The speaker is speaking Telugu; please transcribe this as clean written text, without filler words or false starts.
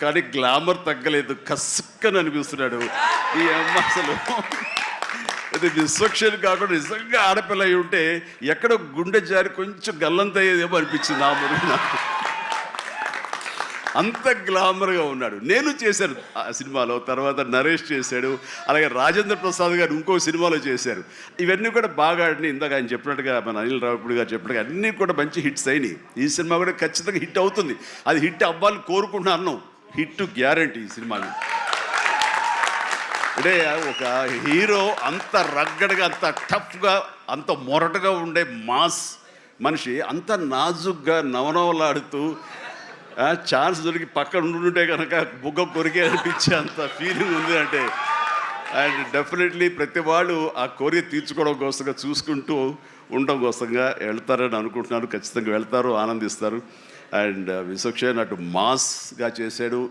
కానీ గ్లామర్ తగ్గలేదు, కసుక్కని అనిపిస్తున్నాడు ఈ అమ్మ. అసలు అది విశ్వక్షేణి కాకుండా నిజంగా ఆడపిల్ల అయి ఉంటే ఎక్కడో గుండె జారి కొంచెం గల్లంత అయ్యేదేమో అనిపించింది ఆ మురుగు నాకు. అంత గ్లామర్గా ఉన్నాడు. నేను చేశాను ఆ సినిమాలో, తర్వాత నరేష్ చేశాడు, అలాగే రాజేంద్ర ప్రసాద్ గారు ఇంకో సినిమాలో చేశారు. ఇవన్నీ కూడా బాగా ఆడినాయి. ఇందాక ఆయన చెప్పినట్టుగా, మన అనిల్ రావిపూడి గారు చెప్పినట్టుగా అన్నీ కూడా మంచి హిట్స్ అయినాయి. ఈ సినిమా కూడా ఖచ్చితంగా హిట్ అవుతుంది. అది హిట్ అవ్వాలని కోరుకుంటున్నాను. హిట్ గ్యారంటీ ఈ సినిమాని. అంటే ఒక హీరో అంత రగ్గడగా, అంత టఫ్గా, అంత మొరటగా ఉండే మాస్ మనిషి అంత నాజుగ్గా నవనవలాడుతూ ఛాన్స్ దొరికి పక్కన ఉండుంటే కనుక బుగ్గ కొరికే అనిపించే అంత ఫీలింగ్ ఉంది. అంటే అండ్ డెఫినెట్లీ ప్రతి వాళ్ళు ఆ కోరిక తీర్చుకోవడం కోసంగా, చూసుకుంటూ ఉండడం కోసంగా వెళ్తారని అనుకుంటున్నాను. ఖచ్చితంగా వెళ్తారు, ఆనందిస్తారు. అండ్ విశ్వక్షేణ్ అటు మాస్గా చేశాడు,